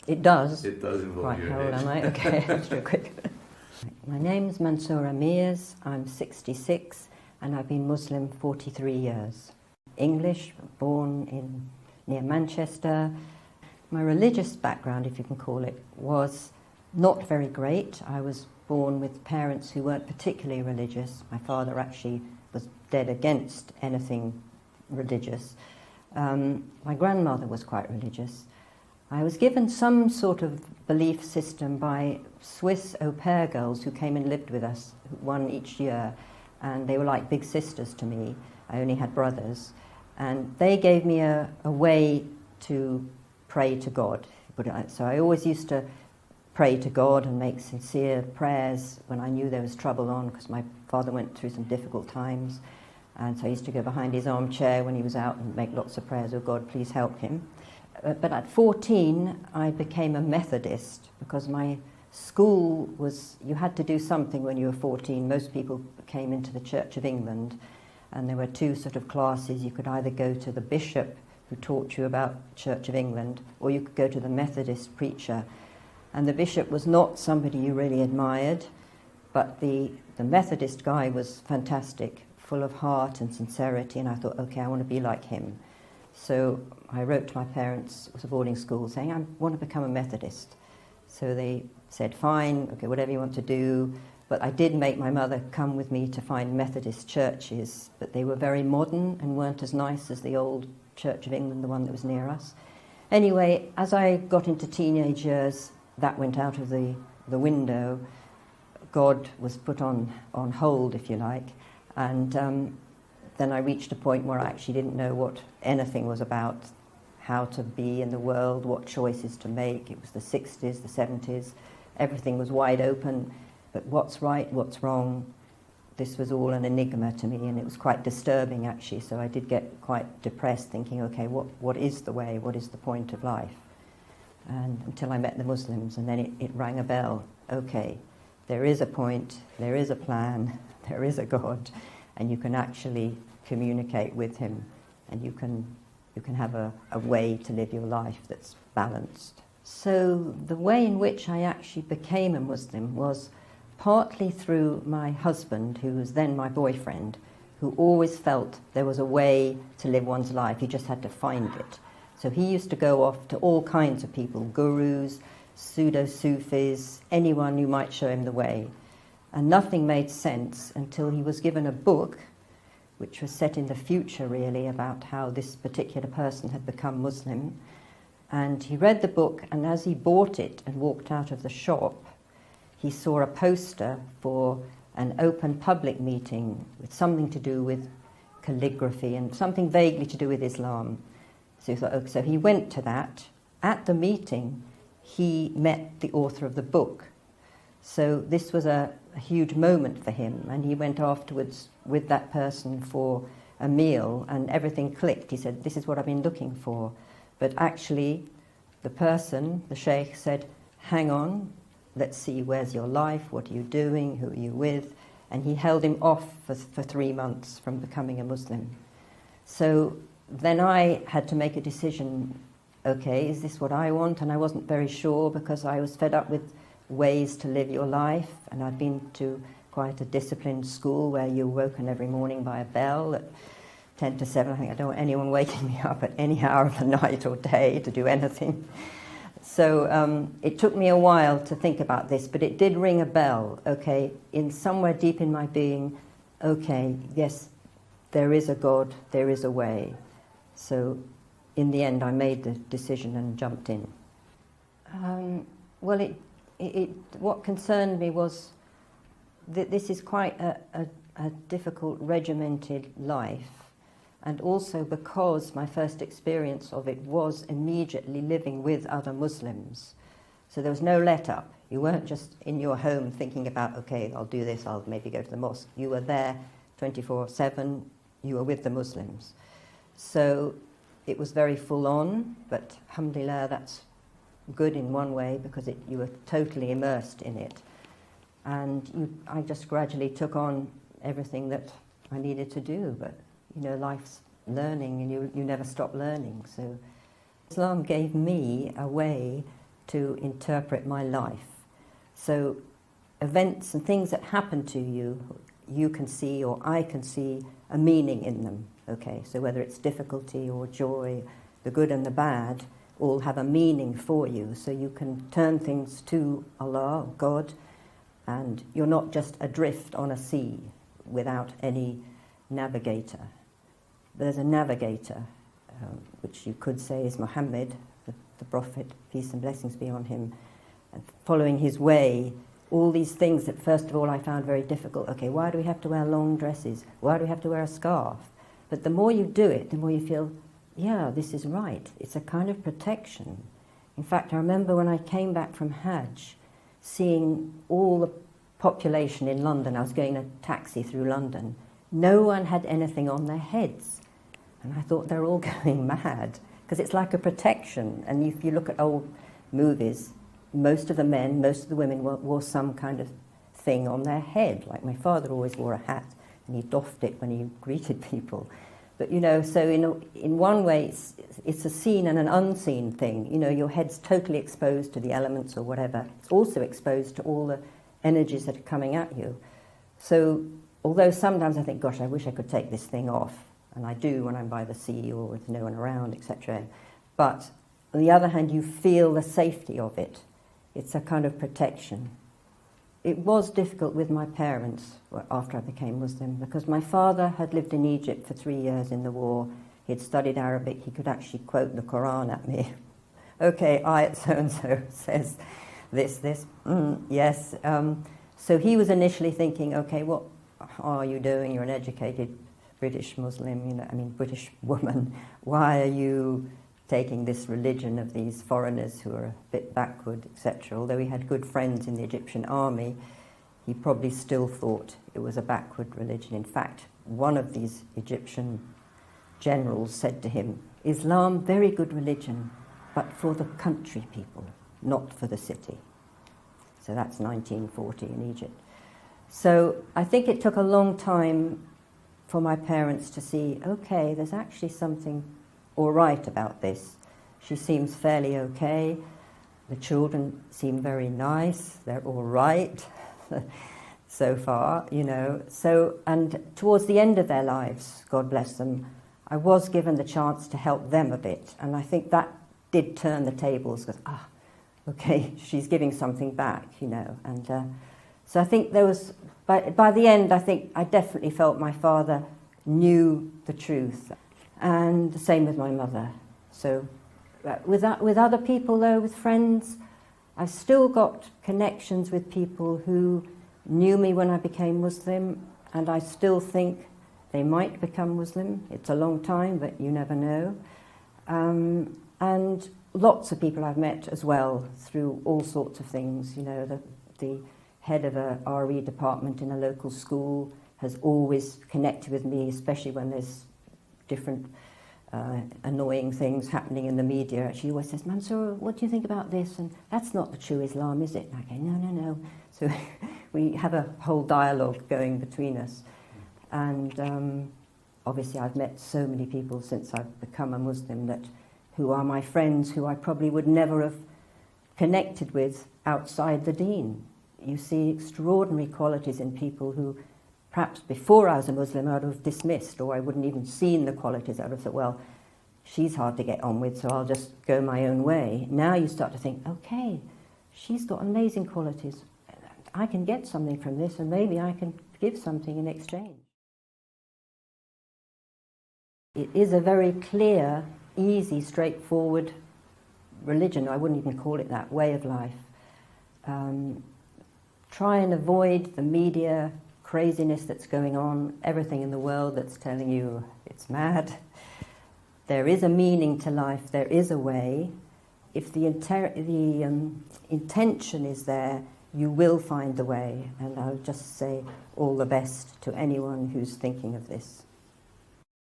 It does? It does involve right, your how old age. am I? Okay, that's real quick. My name's Mansoura Mears, I'm 66, and I've been Muslim 43 years. English, born near Manchester. My religious background, if you can call it, was not very great. I was born with parents who weren't particularly religious. My father actually was dead against anything religious. My grandmother was quite religious. I was given some sort of belief system by Swiss au pair girls who came and lived with us, one each year, and they were like big sisters to me. I only had brothers, and they gave me a way to pray to God. So I always used to pray to God and make sincere prayers when I knew there was trouble on, because my father went through some difficult times, and so I used to go behind his armchair when he was out and make lots of prayers, oh God, please help him. But at 14, I became a Methodist because my school was, you had to do something when you were 14. Most people came into the Church of England, and there were two sort of classes. You could either go to the bishop who taught you about Church of England, or you could go to the Methodist preacher. And the bishop was not somebody you really admired, but the Methodist guy was fantastic, full of heart and sincerity, and I thought, okay, I want to be like him. So I wrote to my parents, it was a boarding school, saying, I want to become a Methodist. So they said, fine, okay, whatever you want to do. But I did make my mother come with me to find Methodist churches, but they were very modern and weren't as nice as the old Church of England, the one that was near us. Anyway, as I got into teenage years, that went out of the window. God was put on hold, if you like, and then I reached a point where I actually didn't know what anything was about, how to be in the world, what choices to make. It was the 60s, the 70s. Everything was wide open, but what's right, what's wrong, this was all an enigma to me, and it was quite disturbing, actually. So I did get quite depressed, thinking, okay, what is the way? What is the point of life? And until I met the Muslims, and then it rang a bell. Okay, there is a point, there is a plan, there is a God, and you can actually communicate with him, and you can have a way to live your life that's balanced. So the way in which I actually became a Muslim was partly through my husband, who was then my boyfriend, who always felt there was a way to live one's life. You just had to find it. So he used to go off to all kinds of people, gurus, pseudo-Sufis, anyone who might show him the way. And nothing made sense until he was given a book which was set in the future, really, about how this particular person had become Muslim. And he read the book, and as he bought it and walked out of the shop, he saw a poster for an open public meeting with something to do with calligraphy and something vaguely to do with Islam. So he thought, okay, so he went to that. At the meeting, he met the author of the book. So this was a huge moment for him, and he went afterwards with that person for a meal, and everything clicked. He said, this is what I've been looking for. But actually, the person, the sheikh, said, hang on, let's see, where's your life, what are you doing, who are you with? And he held him off for 3 months from becoming a Muslim. So then I had to make a decision, okay, is this what I want? And I wasn't very sure, because I was fed up with ways to live your life, and I'd been to quite a disciplined school where you're woken every morning by a bell at 10 to 7. I think I don't want anyone waking me up at any hour of the night or day to do anything. So it took me a while to think about this, but it did ring a bell, okay, in somewhere deep in my being, okay, yes, there is a God, there is a way. So in the end, I made the decision and jumped in. Well, what concerned me was that this is quite a difficult, regimented life, and also because my first experience of it was immediately living with other Muslims. So there was no let-up. You weren't just in your home thinking about, okay, I'll do this, I'll maybe go to the mosque. You were there 24/7, you were with the Muslims. So it was very full-on, but alhamdulillah, that's good in one way, because you were totally immersed in it. And I just gradually took on everything that I needed to do, but life's learning, and you never stop learning. So Islam gave me a way to interpret my life. So events and things that happen to you, you can see, or I can see, a meaning in them. Okay, so whether it's difficulty or joy, the good and the bad, all have a meaning for you. So you can turn things to Allah, God, and you're not just adrift on a sea without any navigator. There's a navigator, which you could say is Muhammad, the Prophet, peace and blessings be on him, and following his way. All these things that first of all I found very difficult. Okay, why do we have to wear long dresses? Why do we have to wear a scarf? But the more you do it, the more you feel, yeah, this is right. It's a kind of protection. In fact, I remember when I came back from Hajj, seeing all the population in London. I was going in a taxi through London. No one had anything on their heads. And I thought they're all going mad, because it's like a protection. And if you look at old movies, most of the men, most of the women wore some kind of thing on their head. Like my father always wore a hat, and he doffed it when he greeted people. But, you know, so in one way, it's a seen and an unseen thing. You know, your head's totally exposed to the elements or whatever. It's also exposed to all the energies that are coming at you. So, although sometimes I think, gosh, I wish I could take this thing off, and I do when I'm by the sea or with no one around, etc. But on the other hand, you feel the safety of it. It's a kind of protection. It was difficult with my parents after I became Muslim, because my father had lived in Egypt for 3 years in the war. He had studied Arabic. He could actually quote the Quran at me. Okay, ayat so-and-so says this, yes. So he was initially thinking, okay, what are you doing? You're an educated British Muslim, you know, I mean British woman. Why are you taking this religion of these foreigners who are a bit backward, etc. Although he had good friends in the Egyptian army, he probably still thought it was a backward religion. In fact, one of these Egyptian generals said to him, Islam, very good religion, but for the country people, not for the city. So that's 1940 in Egypt. So I think it took a long time for my parents to see, okay, there's actually something all right about this. She seems fairly okay. The children seem very nice. They're all right so far, you know. So, and towards the end of their lives, God bless them, I was given the chance to help them a bit. And I think that did turn the tables, because, okay, she's giving something back, you know. And so I think there was, by the end, I think I definitely felt my father knew the truth. And the same with my mother. So with other people, though, with friends, I've still got connections with people who knew me when I became Muslim, and I still think they might become Muslim. It's a long time, but you never know. And lots of people I've met as well through all sorts of things. You know, the head of a RE department in a local school has always connected with me, especially when there's different annoying things happening in the media. She always says, Mansour, what do you think about this? And that's not the true Islam, is it? And I go, no. So we have a whole dialogue going between us. And obviously I've met so many people since I've become a Muslim who are my friends, who I probably would never have connected with outside the deen. You see extraordinary qualities in people who perhaps before I was a Muslim I would have dismissed, or I wouldn't even seen the qualities. I would have thought, well, she's hard to get on with, so I'll just go my own way. Now you start to think, okay, she's got amazing qualities. I can get something from this, and maybe I can give something in exchange. It is a very clear, easy, straightforward religion. I wouldn't even call it that, way of life. Try and avoid the media craziness that's going on, everything in the world that's telling you it's mad. There is a meaning to life, there is a way. If the intention is there, you will find the way. And I'll just say all the best to anyone who's thinking of this.